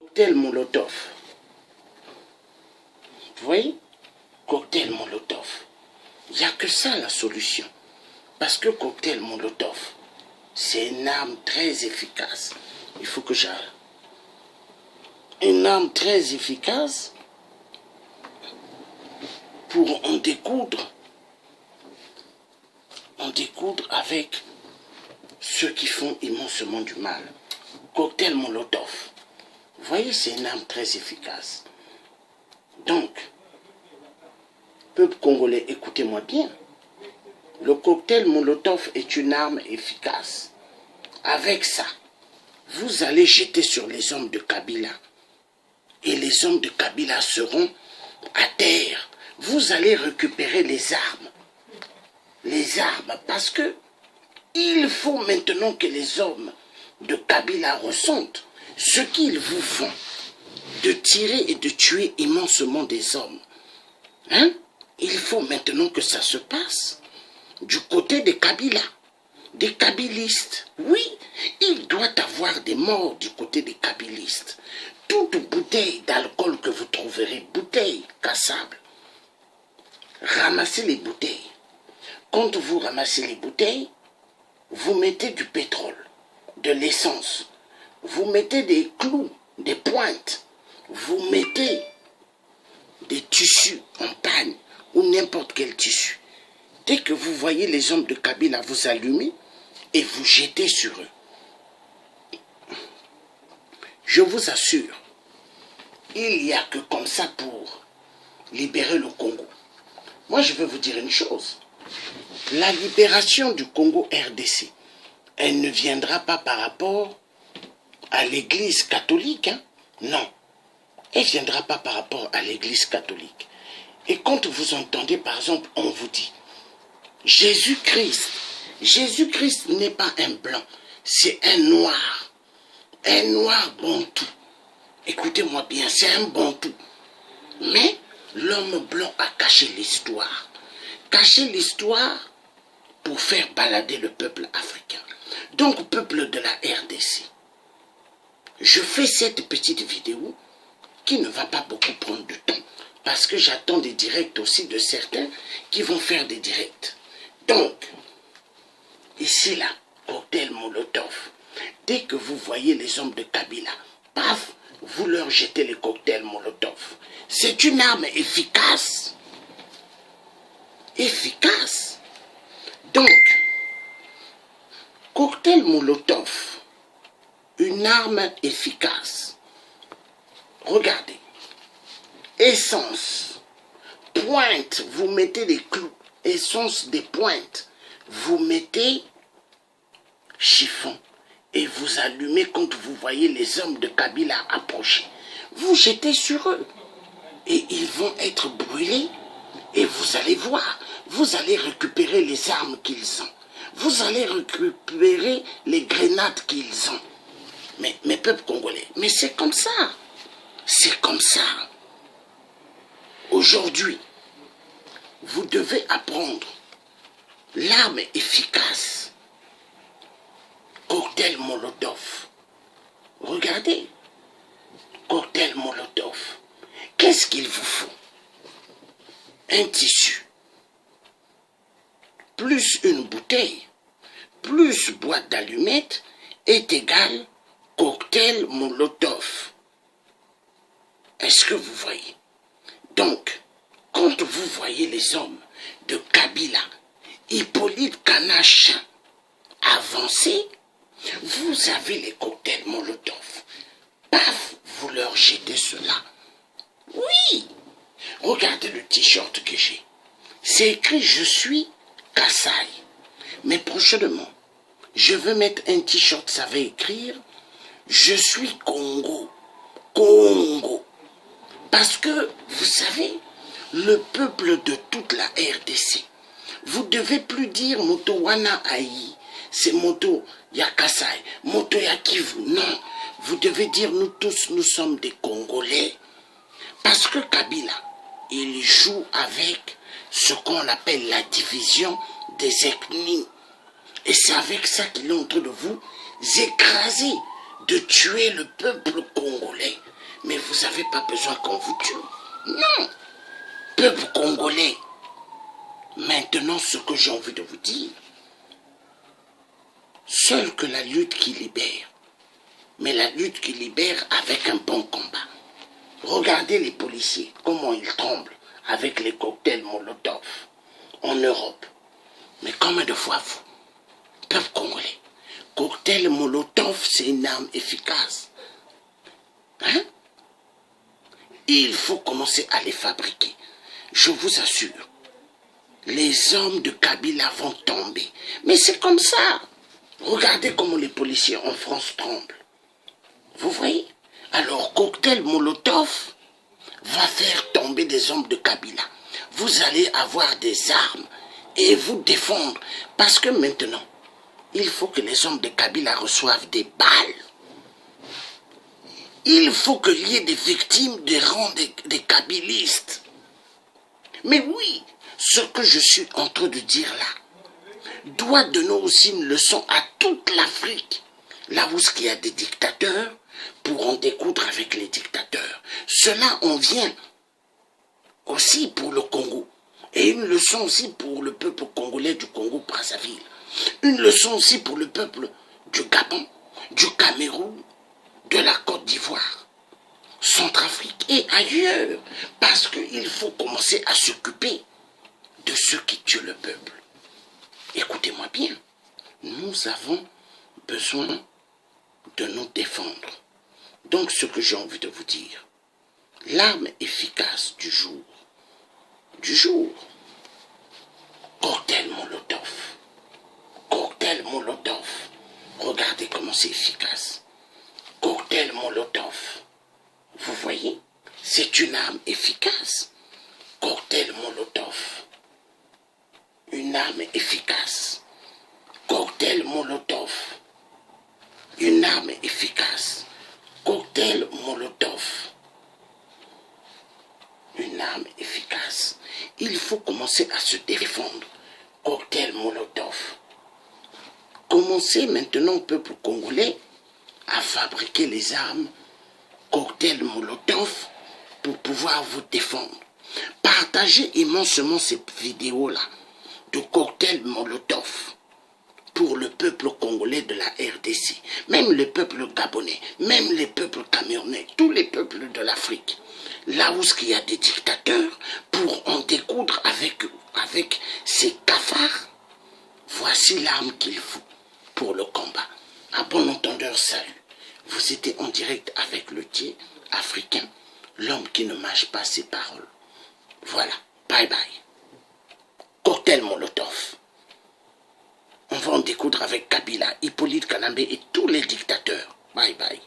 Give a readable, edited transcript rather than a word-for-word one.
Cocktail Molotov. Vous voyez? Cocktail Molotov. Il n'y a que ça la solution. Parce que cocktail Molotov, c'est une arme très efficace. Il faut que j'arrête. Une arme très efficace pour en découdre avec ceux qui font immensement du mal. Cocktail Molotov. Vous voyez, c'est une arme très efficace. Donc, peuple congolais, écoutez-moi bien. Le cocktail Molotov est une arme efficace. Avec ça, vous allez jeter sur les hommes de Kabila. Et les hommes de Kabila seront à terre. Vous allez récupérer les armes. Les armes, parce que il faut maintenant que les hommes de Kabila ressentent ce qu'ils vous font. De tirer et de tuer immensement des hommes. Hein? Il faut maintenant que ça se passe. Du côté des Kabila, des Kabilistes. Oui, il doit y avoir des morts du côté des Kabilistes. Toute bouteille d'alcool que vous trouverez, bouteille cassable, ramassez les bouteilles. Quand vous ramassez les bouteilles, vous mettez du pétrole, de l'essence, vous mettez des clous, des pointes, vous mettez des tissus en pagne ou n'importe quel tissu. Dès que vous voyez les hommes de Kabila, vous allumez et vous jetez sur eux. Je vous assure, il n'y a que comme ça pour libérer le Congo. Moi, je veux vous dire une chose. La libération du Congo RDC, elle ne viendra pas par rapport à l'Église catholique. Hein? Non. Elle ne viendra pas par rapport à l'Église catholique. Et quand vous entendez, par exemple, on vous dit, Jésus-Christ n'est pas un blanc, c'est un noir bantou. Écoutez-moi bien, c'est un bantou. Mais l'homme blanc a caché l'histoire. Caché l'histoire pour faire balader le peuple africain. Donc, peuple de la RDC, je fais cette petite vidéo qui ne va pas beaucoup prendre de temps. Parce que j'attends des directs aussi de certains qui vont faire des directs. Donc, ici là, cocktail Molotov. Dès que vous voyez les hommes de Kabila, paf, vous leur jetez les cocktails Molotov. C'est une arme efficace. Efficace. Donc, cocktail Molotov, une arme efficace. Regardez. Essence. Pointe, vous mettez des clous. Essence des pointes. Vous mettez chiffon. Et vous allumez quand vous voyez les hommes de Kabila approcher. Vous jetez sur eux. Et ils vont être brûlés. Et vous allez voir. Vous allez récupérer les armes qu'ils ont. Vous allez récupérer les grenades qu'ils ont. Mais peuple congolais, mais c'est comme ça. C'est comme ça. Aujourd'hui, vous devez apprendre l'arme efficace. Cocktail Molotov. Regardez. Cocktail Molotov. Qu'est-ce qu'il vous faut? Un tissu. Plus une bouteille. Plus boîte d'allumettes est égal cocktail Molotov. Est-ce que vous voyez? Donc, quand vous voyez les hommes de Kabila, Hippolyte Kanache avancer, vous avez les cocktails Molotov. Paf, vous leur jetez cela. Oui, regardez le t-shirt que j'ai. C'est écrit « Je suis Kassai ». Mais prochainement, je veux mettre un t-shirt, ça va écrire « Je suis Congo ». Congo. Parce que, vous savez, le peuple de toute la RDC, vous ne devez plus dire « Moto Wana Aï », c'est Moto Yakasai, Moto Yakivu. Non, vous devez dire « Nous tous, nous sommes des Congolais ». Parce que Kabila, il joue avec ce qu'on appelle la division des ethnies. Et c'est avec ça qu'il est en train de vous écraser, de tuer le peuple congolais. n'avez pas besoin qu'on vous tue. Non. Peuple congolais. Maintenant, ce que j'ai envie de vous dire, seule que la lutte qui libère, mais la lutte qui libère avec un bon combat. Regardez les policiers, comment ils tremblent avec les cocktails Molotov en Europe. Mais combien de fois vous, peuple congolais, cocktail Molotov, c'est une arme efficace. Hein? Il faut commencer à les fabriquer. Je vous assure, les hommes de Kabila vont tomber. Mais c'est comme ça. Regardez comment les policiers en France tremblent. Vous voyez? Alors, cocktail Molotov va faire tomber des hommes de Kabila. Vous allez avoir des armes et vous défendre. Parce que maintenant, il faut que les hommes de Kabila reçoivent des balles. Il faut qu'il y ait des victimes des rangs des kabylistes. Mais oui, ce que je suis en train de dire là doit donner aussi une leçon à toute l'Afrique. Là où il y a des dictateurs, pour en découdre avec les dictateurs. Cela en vient aussi pour le Congo. Et une leçon aussi pour le peuple congolais du Congo-Brazzaville. Une leçon aussi pour le peuple du Gabon, du Cameroun, de la Côte d'Ivoire, Centrafrique et ailleurs. Parce qu'il faut commencer à s'occuper de ceux qui tuent le peuple. Écoutez-moi bien, nous avons besoin de nous défendre. Donc ce que j'ai envie de vous dire, l'arme efficace du jour, cocktail Molotov, regardez comment c'est efficace, cocktail Molotov, vous voyez, c'est une arme efficace, cocktail Molotov, une arme efficace, cocktail Molotov, une arme efficace, cocktail Molotov, une arme efficace. Il faut commencer à se défendre. Cocktail Molotov. Commencez maintenant, peuple congolais, à fabriquer les armes cocktail Molotov pour pouvoir vous défendre. Partagez immensement ces vidéos-là de cocktail Molotov pour le peuple congolais de la RDC, même le peuple gabonais, même les peuples camerounais, tous les peuples de l'Afrique. Là où il y a des dictateurs, pour en découdre avec ces cafards, voici l'arme qu'il faut pour le combat. À bon entendeur, salut. Vous étiez en direct avec le Dieu africain, l'homme qui ne mâche pas ses paroles. Voilà, bye bye. Cocktail Molotov. On va en découdre avec Kabila, Hippolyte Kanambe et tous les dictateurs. Bye bye.